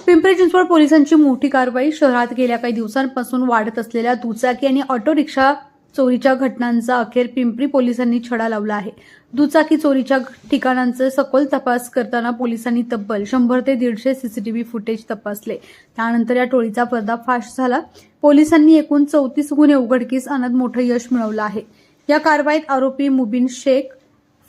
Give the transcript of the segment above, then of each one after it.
पिंपरी चिंचवड पोलिसांची मोठी कारवाई. शहरात गेल्या काही दिवसांपासून वाढत असलेल्या दुचाकी आणि ऑटो रिक्षा चोरीच्या घटनांचा अखेर पिंपरी पोलिसांनी छडा लावला आहे. दुचाकी चोरीच्या ठिकाणांचे सखोल तपास करताना पोलिसांनी तब्बल 100 ते 150 सीसीटीव्ही फुटेज तपासले. त्यानंतर या टोळीचा पर्दाफाश झाला. पोलिसांनी एकूण 34 गुन्हे उघडकीस आणत मोठं यश मिळवलं आहे. या कारवाईत आरोपी मुबीन शेख,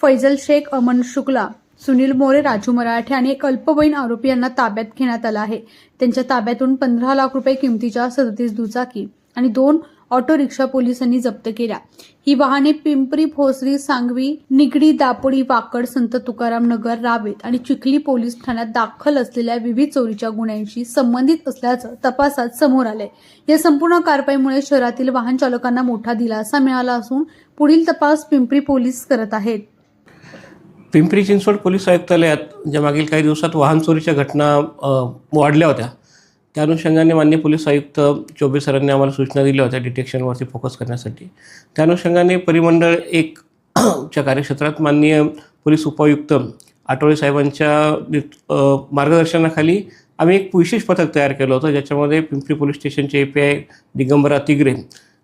फैजल शेख, अमन शुक्ला, सुनील मोरे, राजू मराठे आणि एक अल्पवयीन आरोपी यांना ताब्यात घेण्यात आलं आहे. त्यांच्या ताब्यातून 15 लाख रुपये किमतीच्या 37 दुचाकी आणि 2 ऑटो रिक्षा पोलिसांनी जप्त केल्या. ही वाहने पिंपरी, भोसरी, सांगवी, निगडी, दापोडी, वाकड, संत तुकाराम नगर, रावेत आणि चिखली पोलीस ठाण्यात दाखल असलेल्या विविध चोरीच्या गुन्ह्यांशी संबंधित असल्याचं तपासात समोर आलंय. या संपूर्ण कारवाईमुळे शहरातील वाहन चालकांना मोठा दिलासा मिळाला असून पुढील तपास पिंपरी पोलीस करत आहेत. पिंपरी चिंचवड पोलीस आयुक्तालयात ज्या मागील काही दिवसात वाहन चोरीच्या घटना वाढल्या होत्या, त्या अनुषंगाने माननीय पोलीस आयुक्त चौबे सरांनी आम्हाला सूचना दिल्या होत्या डिटेक्शनवरती फोकस करण्यासाठी. त्या अनुषंगाने परिमंडळ 1 च्या कार्यक्षेत्रात माननीय पोलीस उपायुक्त आठवले साहेबांच्या मार्गदर्शनाखाली आम्ही एक विशेष पथक तयार केलं होतं, ज्याच्यामध्ये पिंपरी पोलीस स्टेशनचे API दिगंबरा तिगरे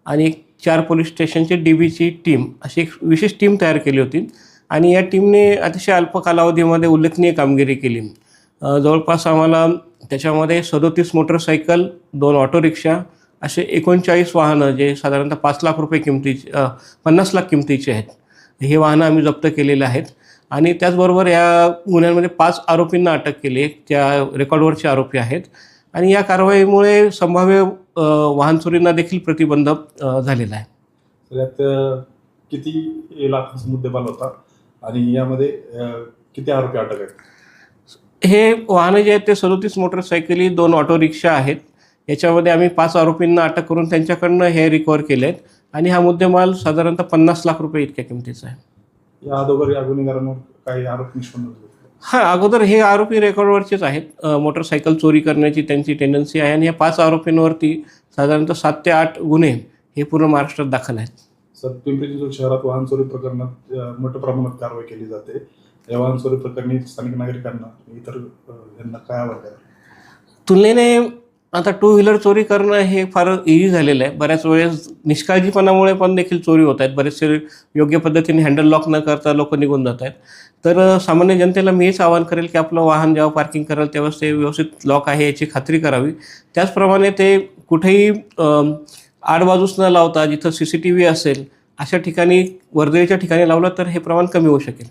आणि 4 पोलीस स्टेशनचे DBची टीम, अशी एक विशेष टीम तयार केली होती. आणि या टीमने अतिशय अल्प कालावधीमध्ये उल्लेखनीय कामगिरी केली. जवळपास आम्हाला त्याच्यामध्ये 37 मोटरसायकल, 2 ऑटो रिक्षा, असे 39 वाहनं जे साधारणतः 5 लाख रुपये किमतीचे 50 लाख किमतीचे आहेत, हे वाहनं आम्ही जप्त केलेले आहेत. आणि त्याचबरोबर या गुन्ह्यांमध्ये 5 आरोपींना अटक केली, त्या रेकॉर्डवरचे आरोपी आहेत. आणि या कारवाईमुळे संभाव्य वाहन चोरींना देखील प्रतिबंध झालेला आहे. त्यात किती लाखांचा मुद्देमाल होता आणि यामध्ये किती आरोपी अटक आहेत? हे वाहनं जे आहेत ते 37 मोटरसायकली, 2 ऑटो रिक्षा आहेत. याच्यामध्ये आम्ही 5 आरोपींना अटक करून त्यांच्याकडनं हे रिकवर केले आहेत. आणि हा मुद्देमाल साधारणतः 50 लाख रुपये इतक्या किमतीचा आहे. या अगोदर या गुन्हेगारांवर काही आरोप निष्पन्न झाले? हां, अगोदर हे आरोपी रेकॉर्डवरचेच आहेत. मोटरसायकल चोरी करण्याची त्यांची टेंडन्सी आहे. आणि या 5 आरोपींवरती साधारणतः 7 ते 8 गुन्हे हे पूर्ण महाराष्ट्रात दाखल आहेत. सर, पिंपरी चिंचवड शहरात वाहन चोरी प्रकरणात मोठ्या प्रमाणात कारवाई केली जाते. या वाहन चोरी प्रकरणी स्थानिक नागरिकांना इतर यांना काय आव्हान आहे? तुलनेने आता 2 व्हीलर चोरी करणं हे फार इझी झालेलं आहे. बऱ्याच वेळेस निष्काळजीपणामुळे पण देखील चोरी होत आहेत. बरेचसे योग्य पद्धतीने हँडल लॉक न करता लोक निघून जात आहेत. तर सामान्य जनतेला मी हेच आवाहन करेल की आपलं वाहन जेव्हा पार्किंग कराल तेव्हाच ते व्यवस्थित लॉक आहे याची खात्री करावी. त्याचप्रमाणे ते कुठेही आडबाजूस न लावता जिथं CCTV असेल अशा ठिकाणी, वर्दळीच्या ठिकाणी लावलं तर हे प्रमाण कमी होऊ शकेल.